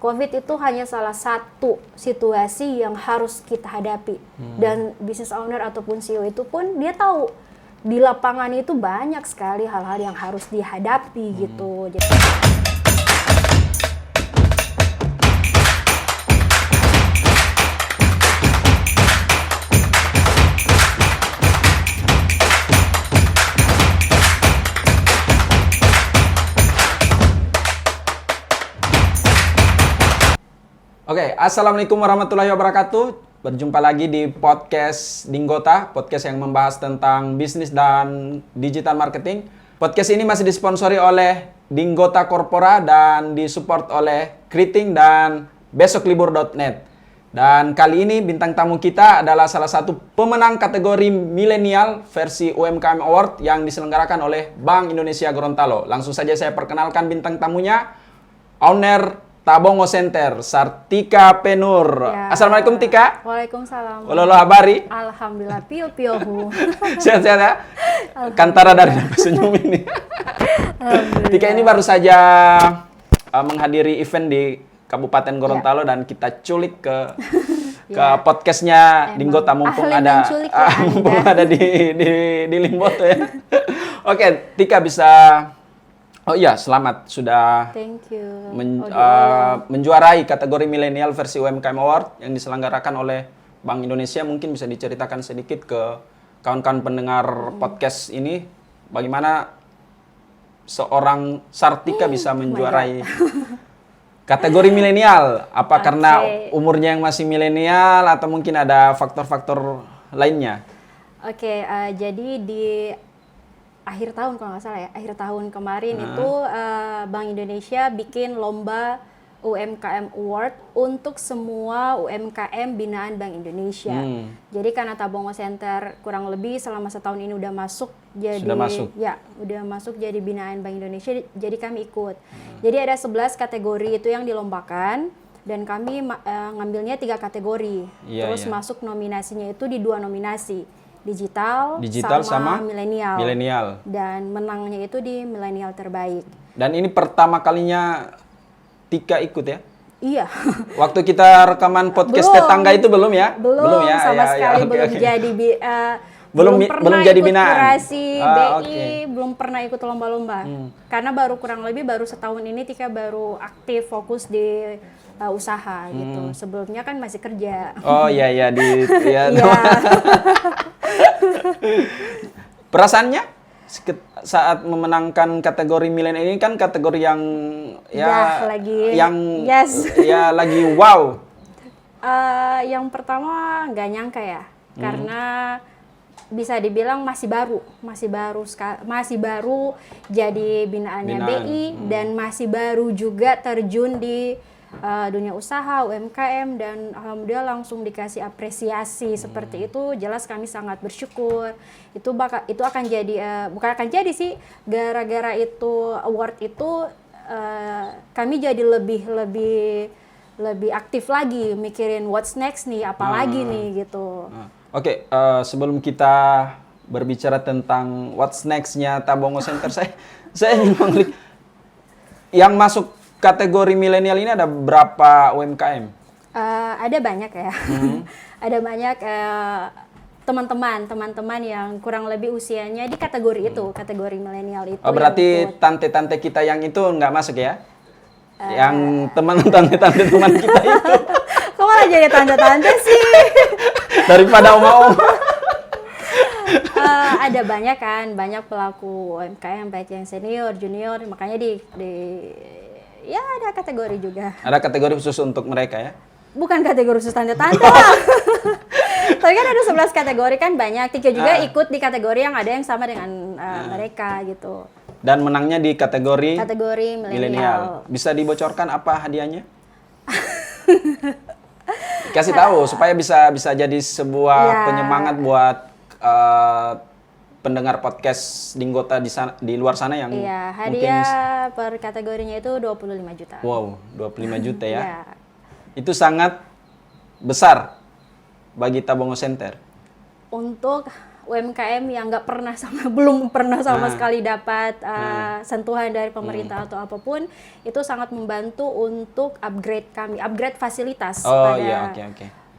COVID itu hanya salah satu situasi yang harus kita hadapi. Dan business owner ataupun CEO itu pun dia tahu di lapangan itu banyak sekali hal-hal yang harus dihadapi gitu. Oke, assalamualaikum warahmatullahi wabarakatuh. Berjumpa lagi di podcast Dinggota, podcast yang membahas tentang bisnis dan digital marketing. Podcast ini masih disponsori oleh Dinggota Corpora dan disupport oleh Kriting dan besoklibur.net. Dan kali ini bintang tamu kita adalah salah satu pemenang kategori milenial versi UMKM Award yang diselenggarakan oleh Bank Indonesia Gorontalo. Langsung saja saya perkenalkan bintang tamunya, owner Tabongo Center, Sartika Penur. Ya. Assalamualaikum Tika. Waalaikumsalam. Halo habari. Alhamdulillah pio-piohu. Sehat-sehat ya? Kantara dari senyum ini. Tika ini baru saja menghadiri event di Kabupaten Gorontalo dan kita culik ke podcastnya Dinggota mumpung ada di Limboto ya. Oke, Tika bisa. Oh iya, selamat sudah menjuarai kategori milenial versi UMKM Award yang diselenggarakan oleh Bank Indonesia. Mungkin bisa diceritakan sedikit ke kawan-kawan pendengar podcast ini, bagaimana seorang Sartika bisa menjuarai kategori milenial? Apa karena umurnya yang masih milenial atau mungkin ada faktor-faktor lainnya? Jadi di akhir tahun kalau nggak salah ya, akhir tahun kemarin itu Bank Indonesia bikin lomba UMKM Award untuk semua UMKM binaan Bank Indonesia. Jadi karena Tabongo Center kurang lebih selama setahun ini udah masuk jadi binaan Bank Indonesia, jadi kami ikut. Jadi ada 11 kategori itu yang dilombakan dan kami ngambilnya 3 kategori. Terus masuk nominasinya itu di 2 nominasi. Digital sama milenial. Dan menangnya itu di milenial terbaik. Dan ini pertama kalinya Tika ikut ya? Iya. Waktu kita rekaman podcast tetangga itu belum ya? Belum ya, sama sekali belum jadi belum jadi binaan. Kurasi BI, belum pernah ikut lomba-lomba. Karena kurang lebih baru setahun ini Tika baru aktif fokus di usaha gitu. Sebelumnya kan masih kerja. Oh iya Perasaannya saat memenangkan kategori milenial ini kan kategori yang lagi wow. Yang pertama nggak nyangka ya, karena bisa dibilang masih baru jadi binaannya BI dan masih baru juga terjun di dunia usaha UMKM dan alhamdulillah langsung dikasih apresiasi seperti itu. Jelas kami sangat bersyukur. Itu akan jadi bukan akan jadi sih, gara-gara itu award itu kami jadi lebih aktif lagi mikirin what's next nih, apalagi nih gitu. Oke, sebelum kita berbicara tentang what's next-nya Tabongo Center, saya ingin mengklik yang masuk kategori milenial ini ada berapa UMKM? Ada banyak ya. Ada banyak teman-teman yang kurang lebih usianya di kategori itu, kategori milenial itu. Oh, berarti tante-tante kita yang itu nggak masuk ya? Yang tante-tante teman kita itu. Kok malah jadi tante-tante sih? Daripada oma-oma. Ada banyak pelaku UMKM baik yang senior, junior, makanya ya ada kategori juga. Ada kategori khusus untuk mereka ya? Bukan kategori khusus tante-tante lah. Tapi kan ada 11 kategori kan banyak. Tika juga ikut di kategori yang ada yang sama dengan mereka gitu. Dan menangnya di kategori milenial. Bisa dibocorkan apa hadiahnya? Kasih tahu supaya bisa jadi sebuah penyemangat buat pendengar podcast Dinggota di luar sana yang hadiah per kategorinya itu 25 juta. Wow, 25 juta ya. Itu sangat besar bagi Tabongo Center. Untuk UMKM yang belum pernah sama sekali dapat sentuhan dari pemerintah atau apapun, itu sangat membantu untuk upgrade fasilitas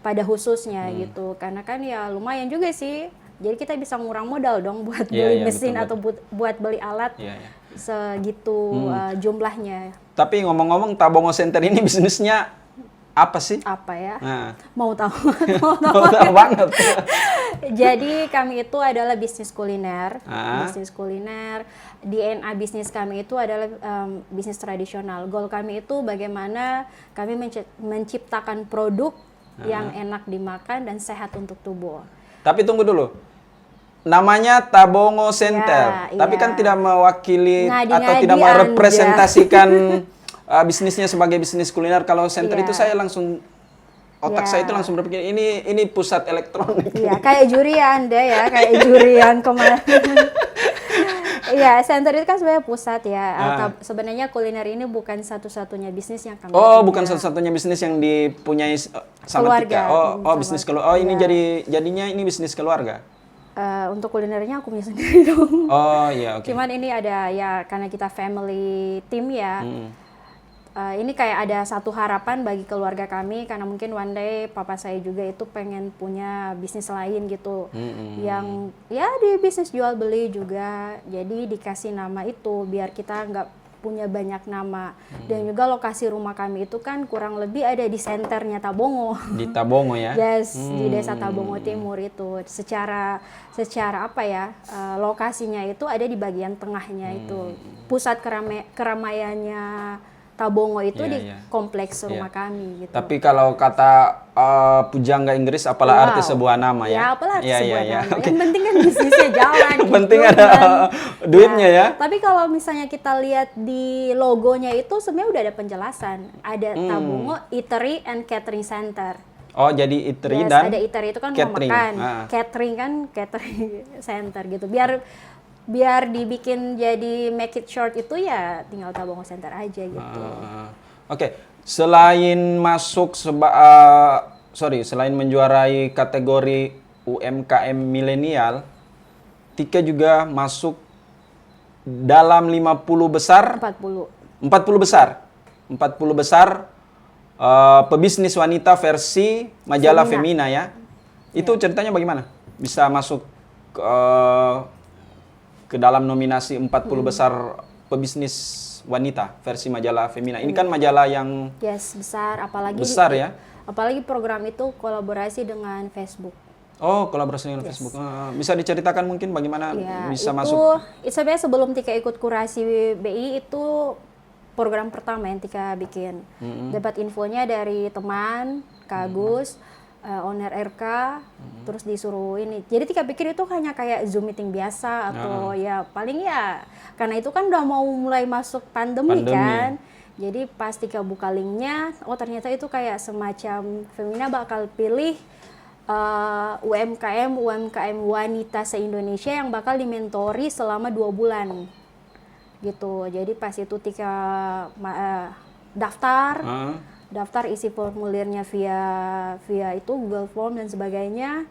pada khususnya gitu. Karena kan ya lumayan juga sih. Jadi kita bisa ngurang modal dong buat beli mesin atau buat beli alat segitu jumlahnya. Tapi ngomong-ngomong, Tabongo Center ini bisnisnya apa sih? Apa ya? Nah. Mau tahu? Mau tahu banget. Jadi kami itu adalah bisnis kuliner. Bisnis kuliner. DNA bisnis kami itu adalah bisnis tradisional. Goal kami itu bagaimana kami menciptakan produk yang enak dimakan dan sehat untuk tubuh. Tapi tunggu dulu. Namanya Tabongo Center, tapi kan tidak mewakili atau tidak merepresentasikan bisnisnya sebagai bisnis kuliner. Kalau center itu saya langsung otak saya itu langsung berpikir ini pusat elektronik. Iya, kayak juri Anda ya, kayak jurian kemarin. Iya, center itu kan sebenarnya pusat ya. Sebenarnya kuliner ini bukan satu-satunya bisnis yang kami punya. Bukan satu-satunya bisnis yang dipunyai sama keluarga. Tika. Bisnis keluarga. Ini jadinya ini bisnis keluarga. Untuk kulinernya aku punya sendiri dong. Iya, oke. Cuman ini ada ya karena kita family team ya. Ini kayak ada satu harapan bagi keluarga kami karena mungkin one day papa saya juga itu pengen punya bisnis lain gitu. Yang ya di bisnis jual beli juga. Jadi dikasih nama itu biar kita nggak punya banyak nama. Dan juga lokasi rumah kami itu kan kurang lebih ada di senternya Tabongo. Di Tabongo ya? Yes, di desa Tabongo Timur itu. Secara apa ya, lokasinya itu ada di bagian tengahnya itu. Pusat keramaiannya Tabongo itu di kompleks rumah kami gitu. Tapi kalau kata pujangga Inggris, apalah arti sebuah nama ya? Ya, apalah arti sebuah nama. Yang penting kan bisnisnya jalan. Penting ada duitnya ya. Tapi kalau misalnya kita lihat di logonya itu sebenarnya udah ada penjelasan. Ada Tabongo Eatery and Catering Center. Oh, jadi eatery dan ada eatery itu kan catering. Mau makan. Catering kan catering center gitu. Biar dibikin jadi make it short itu ya tinggal Tabongo Center aja gitu. Oke. Selain selain menjuarai kategori UMKM milenial, Tika juga masuk dalam 50 besar. 40 besar pebisnis wanita versi majalah Femina ya. Itu ceritanya bagaimana? Bisa masuk ke dalam nominasi 40 besar pebisnis wanita versi majalah Femina. Ini kan majalah yang besar, apalagi ya. Apalagi program itu kolaborasi dengan Facebook. Oh, kolaborasi dengan Facebook. Bisa diceritakan mungkin bagaimana bisa masuk? Itu sebenarnya sebelum Tika ikut kurasi BI itu program pertama yang Tika bikin. Dapat infonya dari teman, Kak Agus, owner RK, terus disuruh ini. Jadi Tika pikir itu hanya kayak Zoom meeting biasa atau ya paling ya karena itu kan udah mau mulai masuk pandemi. Kan. Jadi pas Tika buka linknya, ternyata itu kayak semacam Femina bakal pilih UMKM wanita se-Indonesia yang bakal dimentori selama 2 bulan. Gitu. Jadi pas itu Tika daftar isi formulirnya via itu Google Form dan sebagainya,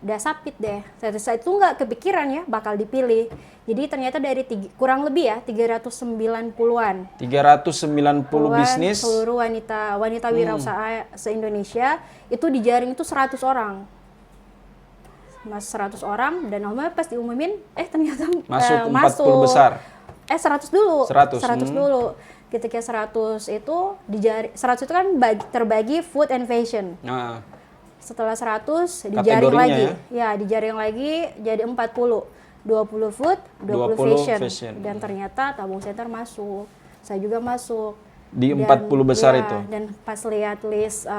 udah submit deh. Saat itu nggak kepikiran ya bakal dipilih. Jadi ternyata dari kurang lebih ya 390-an. 390 bisnis seluruh wanita wirausaha se-Indonesia itu dijaring itu 100 orang. 100 orang dan namanya pas diumumin ternyata masuk 40 besar. 100 dulu. 100 dulu. Ketika 100 itu 100 itu kan terbagi food and fashion. Setelah 100 dijaring lagi. Ya, dijaring lagi jadi 40. 20 food, 20 fashion. Dan ternyata Tabongo Center masuk. Saya juga masuk. Di 40 besar itu. Dan pas lihat list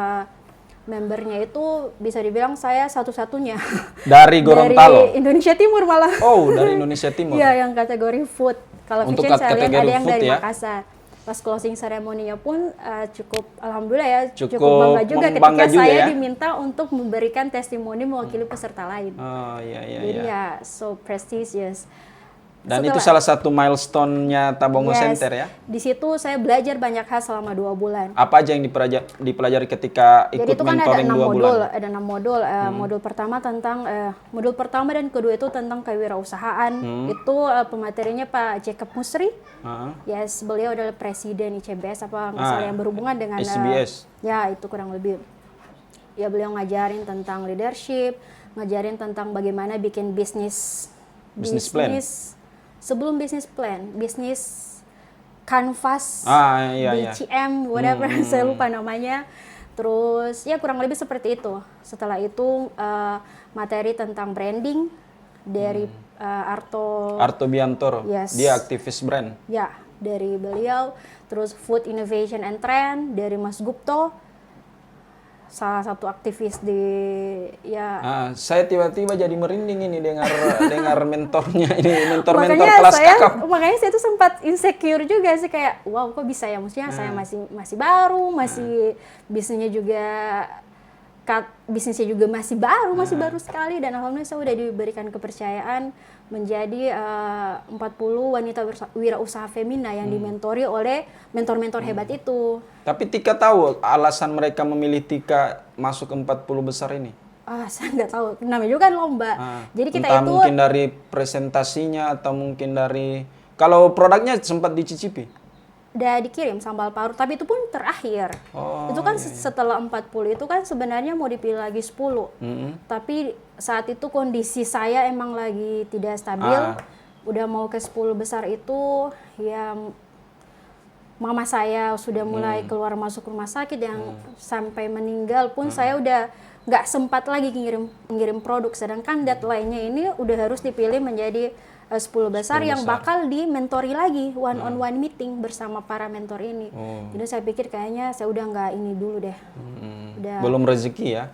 membernya itu bisa dibilang saya satu-satunya. Dari Gorontalo? Dari Indonesia Timur malah. Oh, dari Indonesia Timur. Iya, yang kategori food. Kalau untuk fashion saya lihat ada yang food, dari ya? Makassar. Pas closing ceremony-nya pun cukup alhamdulillah ya cukup bangga juga ketika saya diminta untuk memberikan testimoni mewakili peserta lain. Oh iya. Jadi ya so prestigious. Dan itu salah satu milestone-nya Tabongo Center ya? Di situ saya belajar banyak hal selama 2 bulan. Apa aja yang dipelajari ketika ikut Jadi itu kan mentoring 2 bulan? Ada 6 modul. Modul pertama tentang modul pertama dan kedua itu tentang kewirausahaan. Itu pematerinya Pak Jacob Musri. Yes, beliau adalah presiden ICBS apa misalnya yang berhubungan dengan ICBS. Ya, itu kurang lebih. Ya, beliau ngajarin tentang leadership, ngajarin tentang bagaimana bikin bisnis plan. Sebelum bisnis plan, bisnis canvas, iya. BCM, whatever, saya lupa namanya. Terus ya kurang lebih seperti itu. Setelah itu materi tentang branding dari Arto Biantoro, Yes. dia aktivis brand. Ya, dari beliau. Terus food innovation and trend dari Mas Gupto, salah satu aktivis di Saya tiba-tiba jadi merinding ini dengar mentornya ini, mentor makanya kelas saya, kakap. Makanya saya tuh sempat insecure juga sih, kayak wow kok bisa ya, maksudnya saya masih baru, masih bisnisnya juga masih baru sekali, dan alhamdulillah saya udah diberikan kepercayaan menjadi 40 wanita wirausaha femina yang dimentori oleh mentor-mentor hebat itu. Tapi Tika tahu alasan mereka memilih Tika masuk ke 40 besar ini? Saya nggak tahu, namanya juga kan lomba. Jadi kita entah itu mungkin dari presentasinya atau mungkin dari, kalau produknya sempat dicicipi? udah dikirim sambal parut, tapi itu pun terakhir. Itu kan setelah 40 itu kan sebenarnya mau dipilih lagi 10. Tapi saat itu kondisi saya emang lagi tidak stabil. Udah mau ke 10 besar itu, ya mama saya sudah mulai keluar masuk rumah sakit yang sampai meninggal pun saya udah nggak sempat lagi ngirim produk. Sedangkan deadline-nya ini udah harus dipilih menjadi 10 besar yang bakal dimentori lagi one-on-one meeting bersama para mentor ini. Jadi saya pikir kayaknya saya udah nggak ini dulu deh. Belum rezeki ya?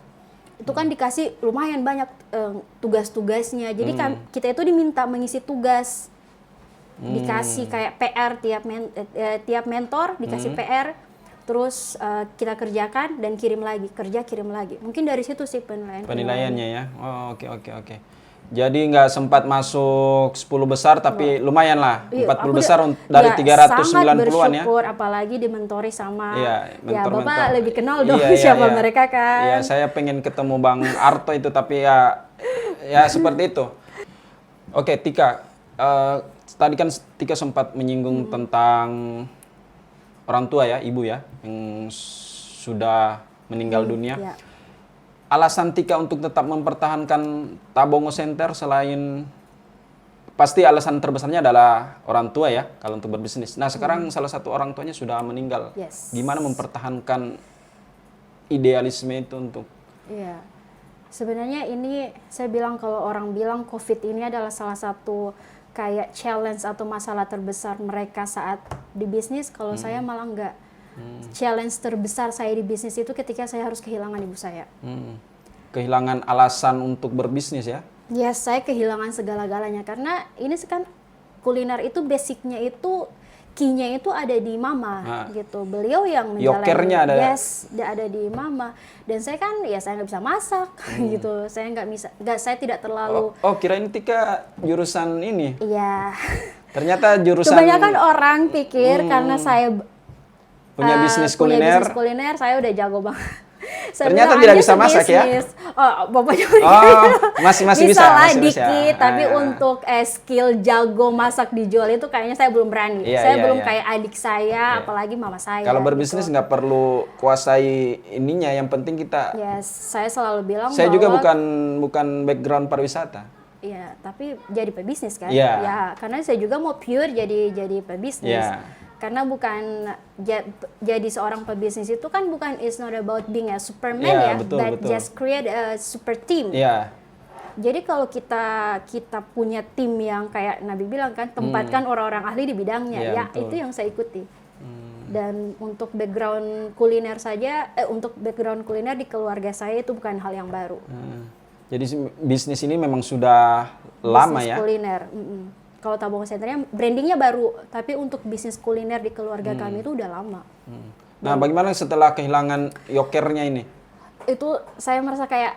Itu kan dikasih lumayan banyak tugas-tugasnya. Jadi kita itu diminta mengisi tugas. Dikasih kayak PR tiap mentor dikasih PR. Terus kita kerjakan dan kirim lagi, kirim lagi. Mungkin dari situ sih penilaiannya ya. Oke. Jadi nggak sempat masuk 10 besar, tapi lumayan lah, 40 besar dari 390-an ya. Sangat bersyukur, apalagi dimentori sama, mentor-mentor. Bapak lebih kenal dong siapa mereka kan. Iya, saya pengen ketemu Bang Arto itu, tapi ya seperti itu. Oke, Tika, tadi kan Tika sempat menyinggung tentang orang tua ya, ibu ya, yang sudah meninggal dunia. Ya. Alasan Tika untuk tetap mempertahankan Tabongo Center selain pasti alasan terbesarnya adalah orang tua ya kalau untuk berbisnis. Nah sekarang salah satu orang tuanya sudah meninggal. Yes. Gimana mempertahankan idealisme itu untuk? Iya, sebenarnya ini saya bilang kalau orang bilang COVID ini adalah salah satu kayak challenge atau masalah terbesar mereka saat di bisnis. Kalau saya malah enggak. Challenge terbesar saya di bisnis itu ketika saya harus kehilangan ibu saya. Kehilangan alasan untuk berbisnis ya? Ya, saya kehilangan segala-galanya karena ini kan kuliner itu basicnya itu key-nya itu ada di mama gitu. Beliau yang menjalani. Yokernya ada. Yes, ada di mama. Dan saya kan saya nggak bisa masak gitu. Saya saya tidak terlalu. Kirain Tika jurusan ini. Iya. Ternyata jurusan. Kebanyakan orang pikir karena saya punya bisnis kuliner. Saya udah jago banget. Ternyata tidak bisa masak ya? Bapaknya masih bisa lah dikit, tapi untuk skill jago masak dijual itu kayaknya saya belum berani. Saya belum kayak adik saya, apalagi mama saya. Kalau berbisnis nggak perlu kuasai ininya, yang penting kita. Yes, saya selalu bilang. Saya juga bukan background pariwisata. Iya, tapi jadi pebisnis kan? Yeah. Ya, karena saya juga mau pure jadi pebisnis. Yeah. Karena bukan jadi seorang pebisnis itu kan bukan, it's not about being a superman betul, but just create a super team. Yeah. Jadi kalau kita punya tim yang kayak Nabi bilang kan, tempatkan orang-orang ahli di bidangnya, itu yang saya ikuti. Dan untuk background kuliner saja, untuk background kuliner di keluarga saya itu bukan hal yang baru. Jadi bisnis ini memang sudah lama ya? Bisnis kuliner. Kalau Tabongo Centernya brandingnya baru, tapi untuk bisnis kuliner di keluarga kami itu udah lama. Nah, bagaimana setelah kehilangan yokernya ini? Itu saya merasa kayak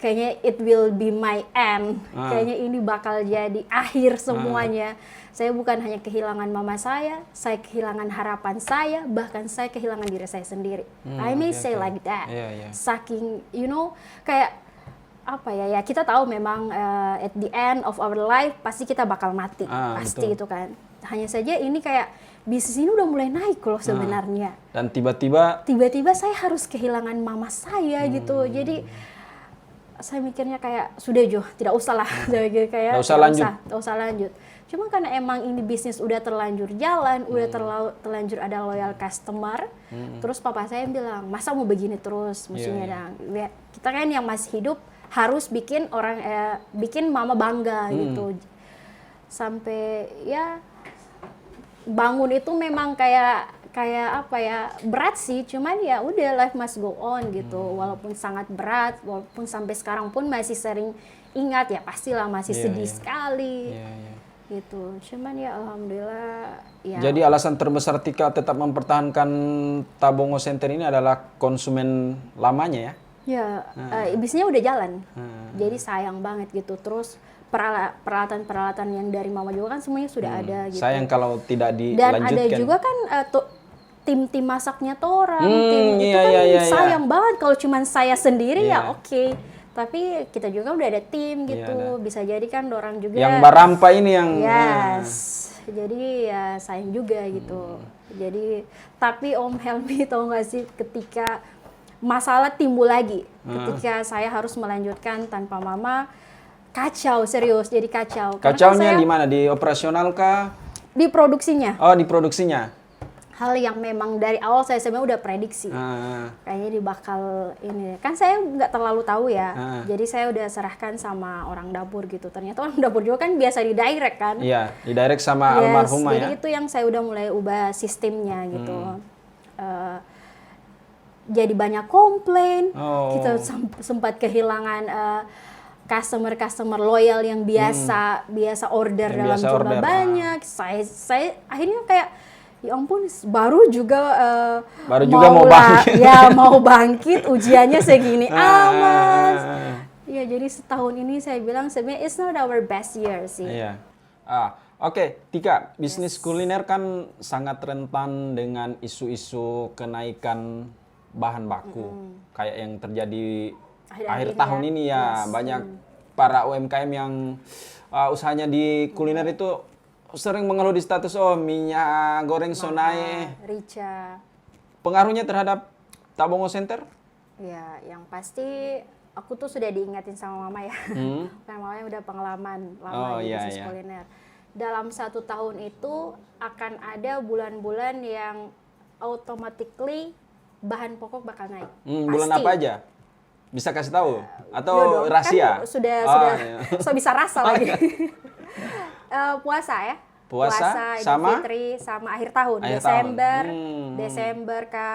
kayaknya it will be my end. Kayaknya ini bakal jadi akhir semuanya. Saya bukan hanya kehilangan mama saya kehilangan harapan saya, bahkan saya kehilangan diri saya sendiri. I may say like that. Saking, kayak apa ya, kita tahu memang at the end of our life pasti kita bakal mati, pasti betul. Itu kan. Hanya saja ini kayak bisnis ini udah mulai naik loh sebenarnya. Dan tiba-tiba saya harus kehilangan mama saya gitu. Jadi saya mikirnya kayak sudah Jo, tidak usah lah. Saya mikir kayak tidak usah lanjut. Cuma karena emang ini bisnis udah terlanjur jalan, udah terlanjur ada loyal customer. Terus papa saya bilang, "Masa mau begini terus?" Maksudnya kita kan yang masih hidup harus bikin mama bangga gitu. Sampai ya bangun itu memang kayak apa ya, berat sih, cuman ya udah, life must go on gitu. Walaupun sangat berat, walaupun sampai sekarang pun masih sering ingat, ya pastilah masih sedih sekali gitu. Cuman ya alhamdulillah ya. Jadi alasan terbesar Tika tetap mempertahankan Tabongo Center ini adalah konsumen lamanya ya? Ya, bisnisnya udah jalan. Jadi sayang banget gitu. Terus peralatan-peralatan yang dari mama juga kan semuanya sudah ada gitu. Sayang kalau tidak dilanjutkan. Dan ada juga kan tim masaknya orang, itu kan sayang banget kalau cuma saya sendiri ya oke. Tapi kita juga udah ada tim gitu, bisa jadi kan orang juga. Yang Barampa ini yang. Jadi ya sayang juga gitu. Jadi tapi Om Helmi tau gak sih, ketika masalah timbul lagi, ketika saya harus melanjutkan tanpa mama. Kacau, serius, jadi kacau. Kacaunya di mana? Di operasional kah? Di produksinya. Oh, di produksinya. Hal yang memang dari awal saya sebenarnya udah prediksi. Kayaknya bakal ini. Kan saya nggak terlalu tahu ya. Jadi saya udah serahkan sama orang dapur gitu. Ternyata orang dapur juga kan biasa di direct kan. Iya, di direct sama almarhumah ya. Jadi itu yang saya udah mulai ubah sistemnya gitu. Jadi banyak komplain. Kita sempat kehilangan customer loyal yang biasa order dalam jumlah banyak. Saya akhirnya kayak ya ampun, baru juga mau bangkit. Mau bangkit, ujiannya segini amat. Ya jadi setahun ini saya bilang sebenarnya it's not our best year sih. Iya. Oke, Tika, bisnis kuliner kan sangat rentan dengan isu-isu kenaikan bahan baku. Kayak yang terjadi akhir tahun ini ya. Banyak para UMKM yang usahanya di kuliner itu sering mengeluh di status, minyak goreng so naik. Rica. Pengaruhnya terhadap Tabongo Center? Ya, yang pasti aku tuh sudah diingatin sama mama ya. Karena mamanya udah pengalaman lama di bisnis kuliner. Dalam 1 tahun itu akan ada bulan-bulan yang automatically bahan pokok bakal naik. Bulan apa aja? Bisa kasih tahu? Atau rahasia? Kan sudah so bisa rasa lagi. Puasa ya. Puasa, Idul Fitri, sama akhir tahun. Desember ke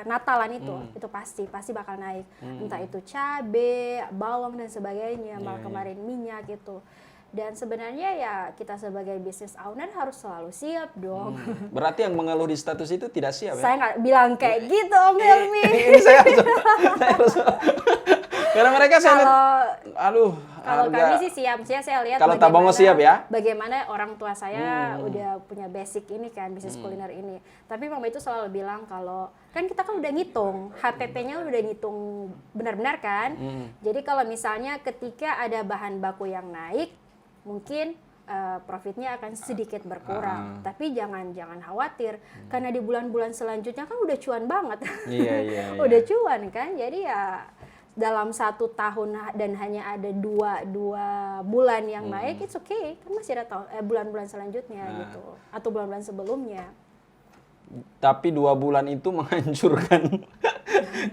Natalan itu pasti bakal naik. Entah itu cabe, bawang dan sebagainya. Malah kemarin minyak gitu. Dan sebenarnya ya kita sebagai business owner harus selalu siap dong. Berarti yang mengeluh di status itu tidak siap ya? Saya nggak bilang kayak gitu Om Helmi. Ini saya harus karena mereka kalau kami sih siap. Saya lihat kalau Tabongo siap ya. Bagaimana orang tua saya udah punya basic ini kan, bisnis kuliner ini. Tapi mama itu selalu bilang kalau kan kita kan udah ngitung, HPP-nya udah ngitung benar-benar kan. Jadi kalau misalnya ketika ada bahan baku yang naik, mungkin profitnya akan sedikit berkurang. Tapi jangan khawatir karena di bulan-bulan selanjutnya kan udah cuan banget. Iya. Udah cuan kan. Jadi ya dalam 1 tahun dan hanya ada dua bulan yang naik, it's okay. Kan masih ada bulan-bulan selanjutnya gitu. Atau bulan-bulan sebelumnya. Tapi 2 bulan itu menghancurkan.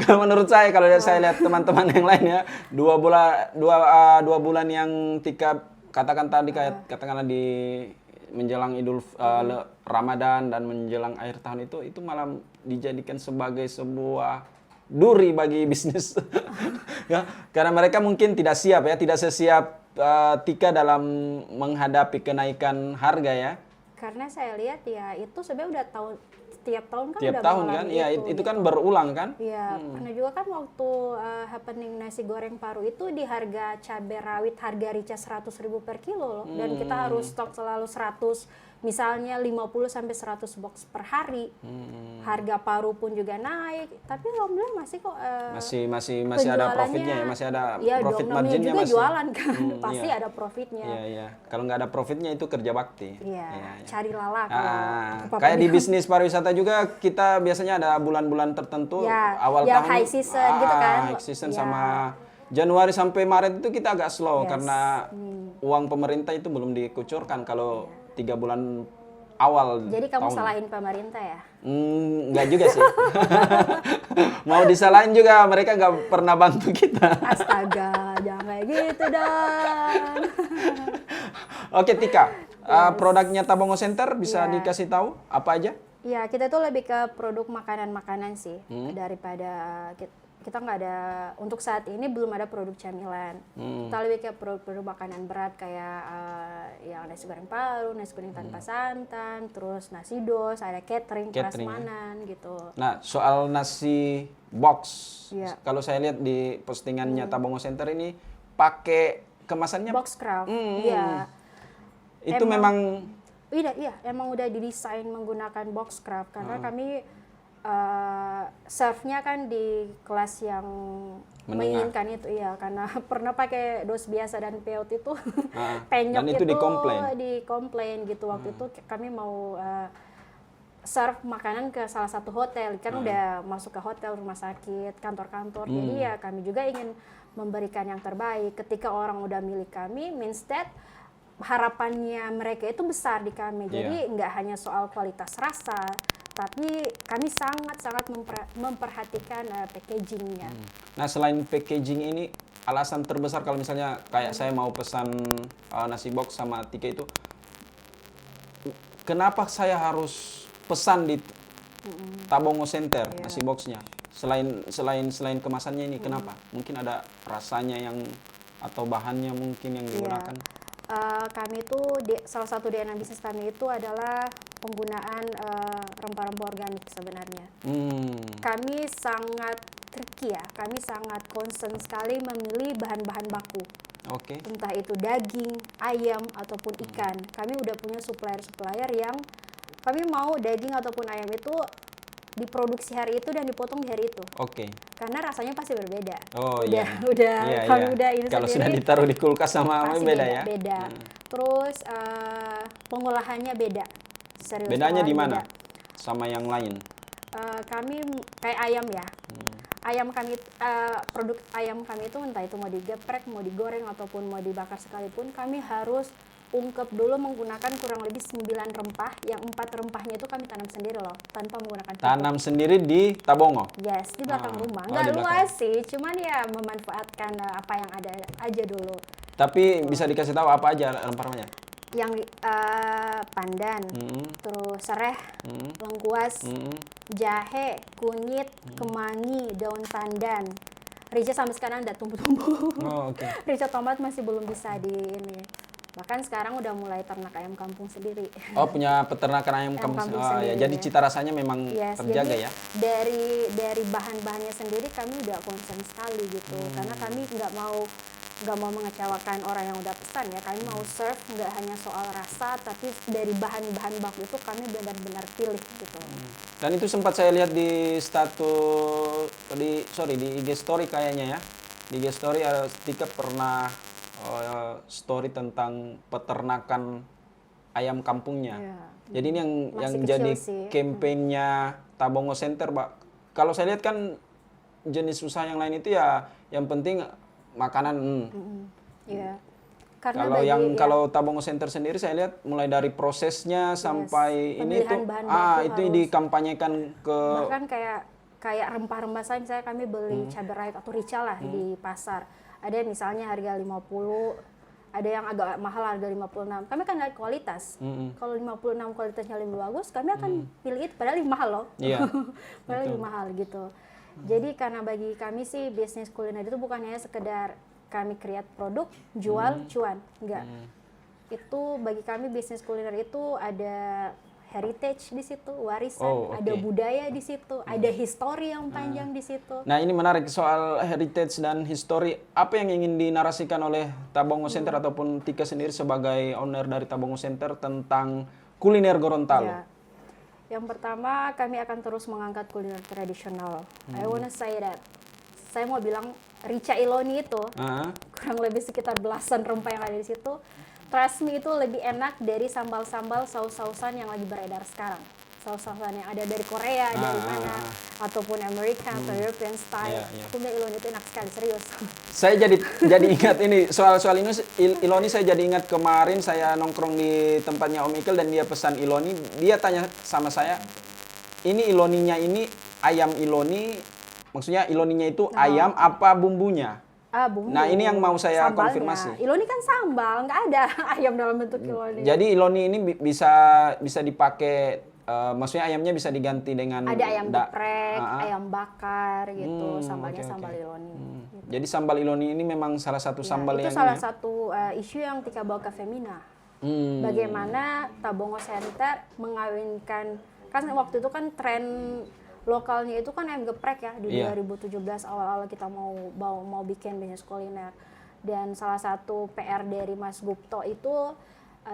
Kalau menurut saya, kalau saya lihat teman-teman yang lain ya, 2 bulan yang Tika katakan tadi, katakanlah di menjelang Idul Ramadan dan menjelang akhir tahun itu malah dijadikan sebagai sebuah duri bagi bisnis. Ya, karena mereka mungkin tidak siap ya, tidak sesiap Tika dalam menghadapi kenaikan harga ya. Karena saya lihat ya itu sebenarnya udah tiap tahun kan Tiap udah tahun kan? mengalami Iya, itu gitu. kan berulang kan? Iya, pernah juga kan waktu happening nasi goreng paru itu di harga cabai rawit harga rica 100.000 per kilo loh. Dan kita harus stok selalu 100, misalnya 50 sampai 100 box per hari. Harga paru pun juga naik, tapi alhamdulillah masih kok Masih ada profitnya ya, masih ada profit marginnya juga masih. jualan kan, pasti Iya. ada profitnya. Iya, iya. Kalau nggak ada profitnya itu kerja bakti. Iya, Iya, iya. cari lala kalau Papa Kayak di bilang. bisnis pariwisata juga kita biasanya ada bulan-bulan tertentu Ya, awal yang tahun high season gitu kan. high season Ya. sama Januari sampai Maret itu kita agak slow Yes. karena uang pemerintah itu belum dikucurkan kalau 3 bulan awal Jadi kamu tahun. salahin pemerintah ya? Nggak juga sih. Mau disalahin juga mereka nggak pernah bantu kita. Astaga, jangan kayak gitu dong. Oke Tika, produknya Tabongo Center bisa Iya. dikasih tahu apa aja? Ya, kita tuh lebih ke produk makanan-makanan sih daripada kita nggak ada, untuk saat ini belum ada produk camilan. Kita lebih ke produk-produk makanan berat kayak yang nasi goreng paru, nasi goreng tanpa santan, terus nasi dos, ada catering, Catering, prasmanan gitu. Nah, soal nasi box, Iya. kalau saya lihat di postingannya Tabongo Center ini pakai kemasannya Box craft, iya. itu memang Iya, emang udah didesain menggunakan box craft karena kami serve-nya kan di kelas yang Menengah. menginginkan itu, iya, karena pernah pakai dos biasa dan peot itu dan penyok itu dikomplain gitu. Waktu itu kami mau serve makanan ke salah satu hotel, kan udah masuk ke hotel, rumah sakit, kantor-kantor. Jadi ya kami juga ingin memberikan yang terbaik. Ketika orang udah milik kami, means that harapannya mereka itu besar di kami. Jadi nggak hanya soal kualitas rasa, tapi kami sangat-sangat memperhatikan packagingnya. Nah, selain packaging ini alasan terbesar kalau misalnya kayak saya mau pesan nasi box sama Tika itu kenapa saya harus pesan di Tabongo Center nasi boxnya? Selain kemasannya ini kenapa? Mungkin ada rasanya yang atau bahannya mungkin yang digunakan. Kami itu salah satu DNA bisnis kami itu adalah penggunaan rempah-rempah organik sebenarnya. Kami sangat tricky ya, kami sangat concern sekali memilih bahan-bahan baku. Oke. Entah itu daging, ayam ataupun ikan. Kami udah punya supplier yang kami mau daging ataupun ayam itu diproduksi hari itu dan dipotong di hari itu. Oke. Karena rasanya pasti berbeda. Oh Udah iya. kami udah ini kalau sudah sendiri. ditaruh di kulkas sama Pasti beda ya. Beda. Terus pengolahannya beda. Serius. Bedanya di pengolahan mana? Sama yang lain. Kami kayak ayam ya. Ayam kami produk ayam kami itu entah itu mau digeprek, mau digoreng ataupun mau dibakar sekalipun, kami harus ungkep dulu menggunakan kurang lebih 9 rempah, yang 4 rempahnya itu kami tanam sendiri loh, tanpa menggunakan pupuk. Tanam sendiri di Tabongo. Yes, di belakang rumah. Oh, Nggak di belakang. luas sih, cuman ya memanfaatkan apa yang ada aja dulu. Tapi bisa dikasih tahu apa aja rempah-rempahnya? Yang pandan, terus sereh, lengkuas, jahe, kunyit, kemangi, daun pandan. Rica sampai sekarang udah tumbuh-tumbuh. Oh, oke. Rica tomat masih belum bisa di ini. Bahkan sekarang udah mulai ternak ayam kampung sendiri. Oh, punya peternakan ayam kampung sendiri, ya. Jadi ya. cita rasanya memang terjaga jadi ya. Dari bahan-bahannya sendiri kami udah concern sekali gitu. Karena kami nggak mau mengecewakan orang yang udah pesan ya. Kami mau serve nggak hanya soal rasa, tapi dari bahan-bahan baku itu kami benar-benar pilih gitu. Dan itu sempat saya lihat di di IG story kayaknya ya. Di IG story Tika pernah story tentang peternakan ayam kampungnya. Iya. Jadi ini yang Masih jadi kecil sih. campaign-nya Tabongo Center, Pak. Kalau saya lihat kan jenis usaha yang lain itu ya yang penting makanan. Iya. Karena Kalau Tabongo Center sendiri saya lihat mulai dari prosesnya sampai ini pemilihan tuh bahan baku itu harus. dikampanyekan ke bahkan kayak rempah-rempah saya kami beli cabai rawit atau rica lah di pasar. Ada yang misalnya harga 50, ada yang agak mahal harga 56. Kami kan lihat kualitas. Kalau 56 kualitasnya lebih bagus, kami akan pilih itu, padahal lebih mahal loh. Iya. Padahal lebih mahal gitu. Jadi karena bagi kami sih bisnis kuliner itu bukan hanya sekedar kami create produk, jual, cuan. Enggak. Itu bagi kami bisnis kuliner itu ada heritage di situ, warisan, Oh, oke. ada budaya di situ, ada histori yang panjang di situ. Nah, ini menarik soal heritage dan history. Apa yang ingin dinarasikan oleh Tabongo Center ataupun Tika sendiri sebagai owner dari Tabongo Center tentang kuliner Gorontalo? Ya. Yang pertama, kami akan terus mengangkat kuliner tradisional. I wanna say that. Saya mau bilang Rica Iloni itu Ah, kurang lebih sekitar belasan rempah yang ada di situ. Trust me, itu lebih enak dari sambal-sambal saus-sausan yang lagi beredar sekarang. Saus-sausan yang ada dari Korea, dari mana, ataupun American atau European style. Iya, iya. Aku bilang Iloni itu enak sekali, serius. saya jadi ingat ini soal ini Iloni, saya jadi ingat kemarin saya nongkrong di tempatnya Om Ikel dan dia pesan Iloni. Dia tanya sama saya, ini Iloninya ini ayam Iloni, maksudnya Iloninya itu ayam apa bumbunya? Bumbu. Nah, ini yang mau saya Sambalnya. konfirmasi. Iloni kan sambal, nggak ada ayam dalam bentuk Iloni. Jadi Iloni ini bisa dipakai, maksudnya ayamnya bisa diganti dengan Ada ayam geprek, Ah, ah. ayam bakar gitu, oke, sambalnya oke. sambal Iloni. Gitu. Jadi sambal Iloni ini memang salah satu Ya, sambal itu yang salah ini. satu isu yang Tika bawa ke Femina. Hmm, Bagaimana Tabongo Center mengawinkan, kan waktu itu kan tren lokalnya itu kan ayam geprek ya di Iya. 2017 awal-awal kita mau bikin bisnis kuliner. Dan salah satu PR dari Mas Gupto itu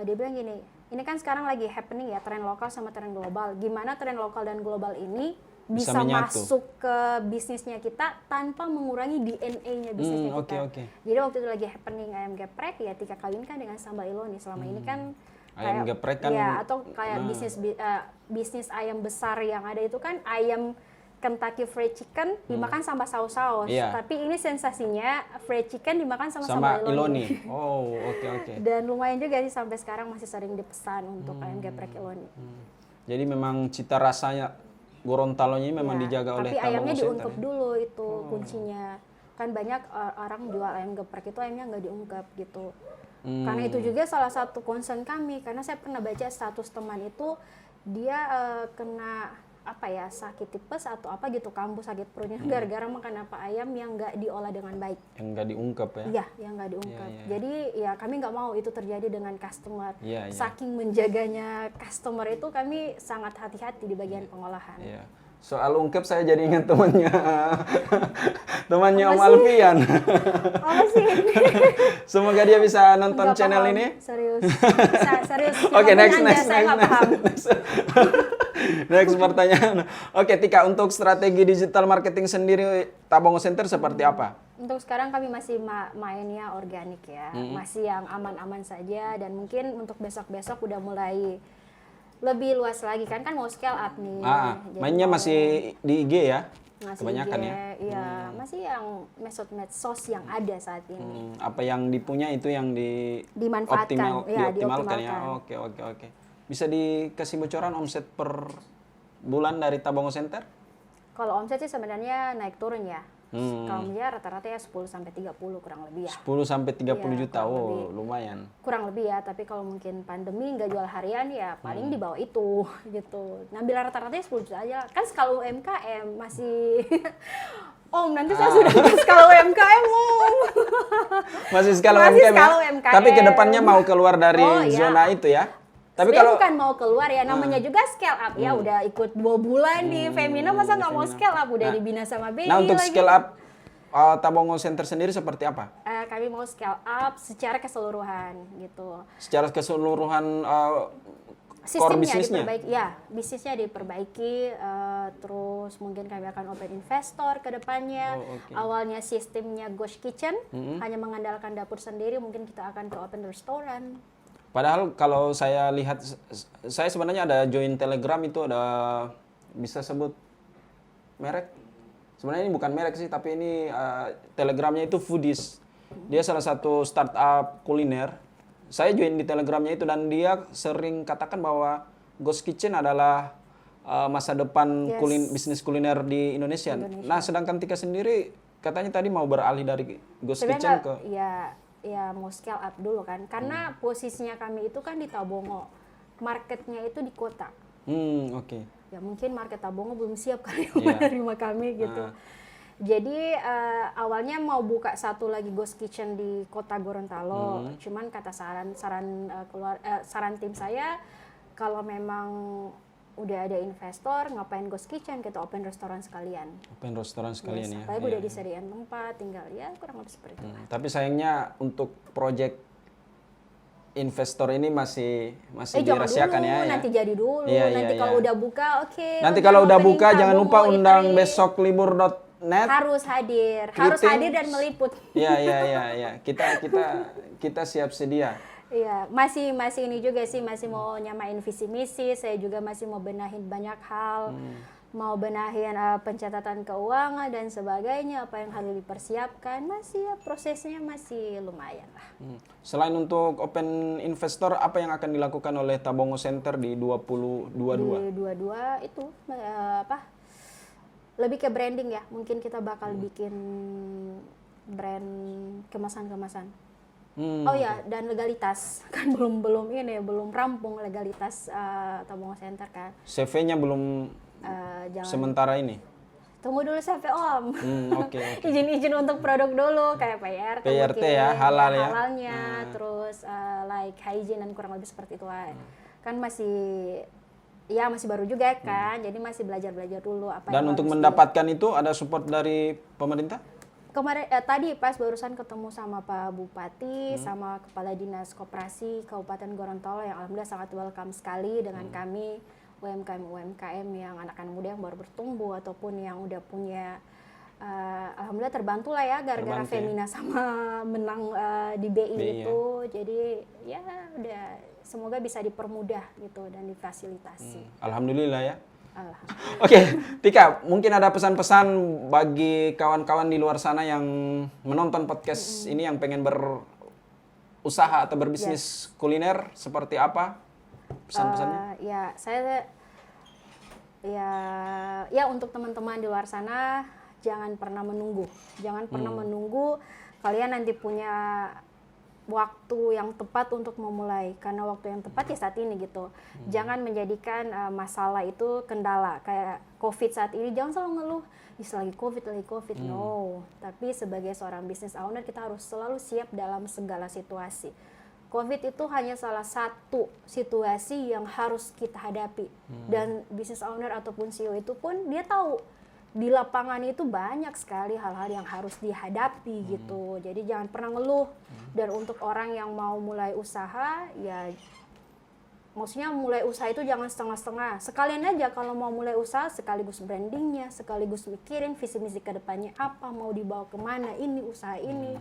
dia bilang gini, ini kan sekarang lagi happening ya tren lokal sama tren global. Gimana tren lokal dan global ini Bisa bisa menyatu. masuk ke bisnisnya kita tanpa mengurangi DNA-nya bisnisnya oke, kita. oke. Jadi waktu itu lagi happening ayam geprek ya Tika kawinkan dengan sambal Iloni. Selama ini kan Ayam geprek kan- ya, atau kayak bisnis ayam besar yang ada itu kan ayam Kentucky Fried Chicken dimakan sama saus-saus. Iya. Tapi ini sensasinya fried chicken dimakan sama sama sambal Iloni. Oh, oke. Dan lumayan juga sih sampai sekarang masih sering dipesan untuk ayam geprek Iloni. Jadi memang cita rasanya Gorontalonya ini memang Ya, dijaga oleh tapi ayamnya Tabongo Center diungkep ya? dulu itu kuncinya. Kan banyak orang jual ayam geprek itu ayamnya nggak diungkep gitu. Karena itu juga salah satu concern kami, karena saya pernah baca status teman itu dia kena sakit tipes atau apa gitu, kambuh sakit perutnya gara-gara makan ayam yang nggak diolah dengan baik. Yang nggak diungkep ya? Iya, yang nggak diungkap. Iya. Jadi ya kami nggak mau itu terjadi dengan customer. Iya. Saking menjaganya customer itu kami sangat hati-hati di bagian pengolahan. Iya. Soal ungkep saya jadi ingat temannya Om Apa sih? Alfian. Apa sih ini? Semoga dia bisa nonton Nggak channel paham. ini. Serius. Serius. Oke, Siapapun next. Anda, saya nggak paham. Next pertanyaan. Oke, Tika, untuk strategi digital marketing sendiri Tabongo Center seperti apa? Untuk sekarang kami masih mainnya organik ya, masih yang aman-aman saja, dan mungkin untuk besok-besok udah mulai lebih luas lagi kan mau scale up nih. Jadi Mainnya mau- masih di IG ya? masih Kebanyakan IG, ya? Iya, masih yang medsos yang ada saat ini. Apa yang dipunya itu yang Dimanfaatkan, ya, dioptimalkan ya. dioptimalkan. Oke. Bisa dikasih bocoran omset per bulan dari Tabongo Center? Kalau omset sih sebenarnya naik turun ya. Hmm. Kalau dia rata-rata ya 10 sampai 30 kurang lebih ya. 10 sampai 30 Iya, juta. kurang Oh, lebih. lumayan. Kurang lebih ya, tapi kalau mungkin pandemi nggak jual harian ya paling Hmm. di bawah itu gitu. Nah, bila rata-ratanya 10 juta aja. Kan skala UMKM masih Om, nanti saya sudah bikin skala UMKM, Om. Masih skala Masih UMKM skala ya? UMKM. Tapi kedepannya mau keluar dari Oh, iya. zona itu ya? Tapi Sebenarnya kalau bukan mau keluar ya, namanya juga scale up ya. Udah ikut 2 bulan di Femina, masa nggak mau Femina. scale up? Udah Nah, dibina sama BI Nah, untuk lagi. scale up Tabongo Center sendiri seperti apa? Kami mau scale up secara keseluruhan gitu. Secara keseluruhan core Sistemnya bisnisnya? diperbaiki, ya bisnisnya diperbaiki, terus mungkin kami akan open investor ke depannya. Oh, oke. Awalnya sistemnya ghost kitchen, hanya mengandalkan dapur sendiri, mungkin kita akan ke open restoran. Padahal kalau saya lihat, saya sebenarnya ada join Telegram itu ada, bisa sebut merek. Sebenarnya ini bukan merek sih, tapi ini Telegramnya itu Foodies. Dia salah satu startup kuliner. Saya join di Telegramnya itu dan dia sering katakan bahwa Ghost Kitchen adalah masa depan Yes. bisnis kuliner di Indonesia. Nah, sedangkan Tika sendiri katanya tadi mau beralih dari Ghost Kitchen Sebenarnya ke ya mau scale up dulu kan, karena posisinya kami itu kan di Tabongo, marketnya itu di kota. oke. Ya mungkin market Tabongo belum siap kali Iya. menerima kami gitu. Jadi awalnya mau buka satu lagi ghost kitchen di kota Gorontalo, cuman kata saran tim saya kalau memang udah ada investor, ngapain ghost kitchen, kita open restoran sekalian. Open restoran sekalian ya. Apalagi udah disediain tempat, tinggal ya kurang lebih seperti itu. Tapi sayangnya untuk project investor ini masih dirahasiakan ya. Nanti jadi dulu. Iya, nanti iya, kalau iya. udah buka, oke. Nanti kalau udah opening buka jangan lupa Tabungo undang Eatery. besoklibur.net. Harus hadir Kriting. dan meliput. Iya. Kita siap sedia. Iya, masih ini juga sih, masih mau nyamain visi misi. Saya juga masih mau benahin banyak hal, mau benahin pencatatan keuangan dan sebagainya, apa yang harus dipersiapkan. Masih ya prosesnya masih lumayan lah. Selain untuk open investor, apa yang akan dilakukan oleh Tabongo Center di 2022? Di 22 itu lebih ke branding ya. Mungkin kita bakal bikin brand kemasan-kemasan. Oh ya, dan legalitas kan belum rampung legalitas Tabongo Center kan. CV-nya belum sementara ini. Tunggu dulu CV Om. Oke. Izin untuk produk dulu kayak PRT mungkin, ya, halal ya. Halalnya, terus like hygiene dan kurang lebih seperti itu lah. Kan masih baru juga kan, jadi masih belajar dulu apa. Dan yang untuk harus mendapatkan itu ada support dari pemerintah? Kemarin tadi pas barusan ketemu sama Pak Bupati sama Kepala Dinas Koperasi Kabupaten Gorontalo yang alhamdulillah sangat welcome sekali dengan kami UMKM yang anak-anak muda yang baru bertumbuh ataupun yang udah punya alhamdulillah terbantu lah ya gara-gara Femina sama menang di BI itu. Jadi ya udah semoga bisa dipermudah gitu dan difasilitasi. Alhamdulillah ya. Oke, Tika, mungkin ada pesan-pesan bagi kawan-kawan di luar sana yang menonton podcast ini yang pengen berusaha atau berbisnis kuliner seperti apa? Pesan-pesannya? Ya untuk teman-teman di luar sana jangan pernah menunggu. Jangan pernah menunggu kalian nanti punya waktu yang tepat untuk memulai, karena waktu yang tepat ya saat ini gitu. Jangan menjadikan masalah itu kendala kayak COVID saat ini. Jangan selalu ngeluh lagi COVID. No, tapi sebagai seorang business owner kita harus selalu siap dalam segala situasi. COVID itu hanya salah satu situasi yang harus kita hadapi, dan business owner ataupun CEO itu pun dia tahu di lapangan itu banyak sekali hal-hal yang harus dihadapi gitu. Jadi jangan pernah ngeluh. Dan untuk orang yang mau mulai usaha, ya maksudnya mulai usaha itu jangan setengah-setengah. Sekalian aja kalau mau mulai usaha, sekaligus brandingnya, sekaligus mikirin visi misi ke depannya apa, mau dibawa kemana ini usaha ini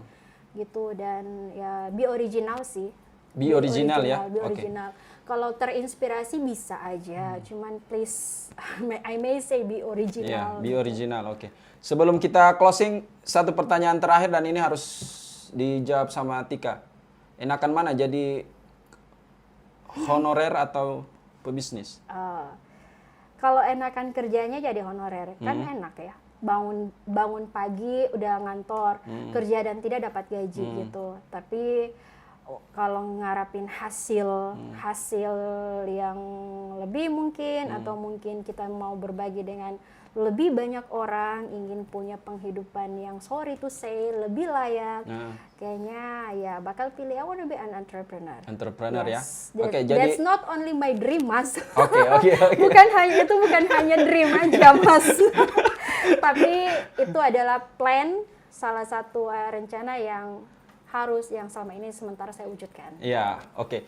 gitu. Dan ya be original sih. Be original ya? Be original. Kalau terinspirasi bisa aja, cuman please, I may say be original. Be original, oke. Sebelum kita closing, satu pertanyaan terakhir dan ini harus dijawab sama Tika. Enakan mana jadi honorer atau pebisnis? Kalau enakan kerjanya jadi honorer, kan enak ya. Bangun pagi udah ngantor, kerja dan tidak dapat gaji gitu. Tapi kalau ngarapin hasil yang lebih mungkin atau mungkin kita mau berbagi dengan lebih banyak orang, ingin punya penghidupan yang sorry to say lebih layak, kayaknya ya bakal pilih I wanna be an entrepreneur. Entrepreneur yes. Ya. Oke, jadi that's not only my dream, Mas. Oke. bukan hanya dream aja, Mas. Tapi itu adalah plan, salah satu rencana yang selama ini sementara saya wujudkan. Iya, oke.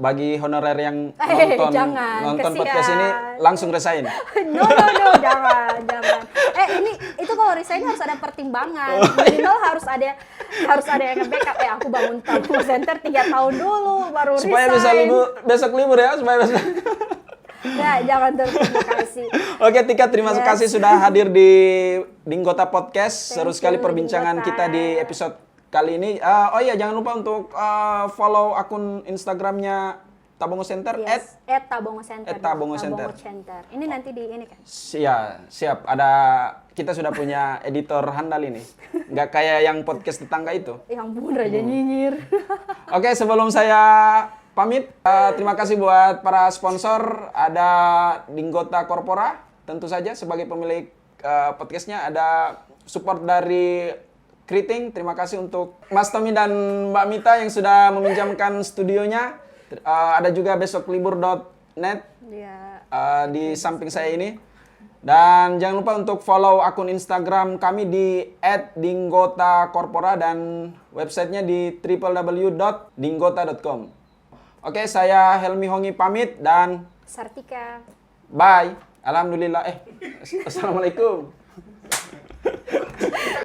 Bagi honorer yang nonton kesian. podcast ini langsung resign. No, jangan. Itu kalau resign harus ada pertimbangan. Minimal harus ada yang nge-backup. Aku bangun Tabongo Center 3 tahun dulu baru resign. Supaya bisa besok libur ya, Ya, jangan terima kasih. Oke, Tika, terima kasih sudah hadir di Dinggota Podcast. Seru sekali perbincangan kita di episode kali ini. Jangan lupa untuk follow akun Instagramnya Tabongo Center. Yes, @Tabongo Center. Tabongo Center. Ini nanti di ini kan? Siap. Kita sudah punya editor handal ini. Nggak kayak yang podcast tetangga itu. Yang pun Raja nyinyir. Oke, sebelum saya pamit, terima kasih buat para sponsor. Ada Dinggota Corpora, tentu saja sebagai pemilik podcastnya. Ada support dari Kriting, terima kasih untuk Mas Tommy dan Mbak Mita yang sudah meminjamkan studionya. Ada juga besoklibur.net net Ya. di samping saya ini. Dan jangan lupa untuk follow akun Instagram kami di @dinggotakorpora dan websitenya di www.dinggota.com. Oke, saya Helmi Hongi pamit dan Sartika. bye. Alhamdulillah. Assalamualaikum.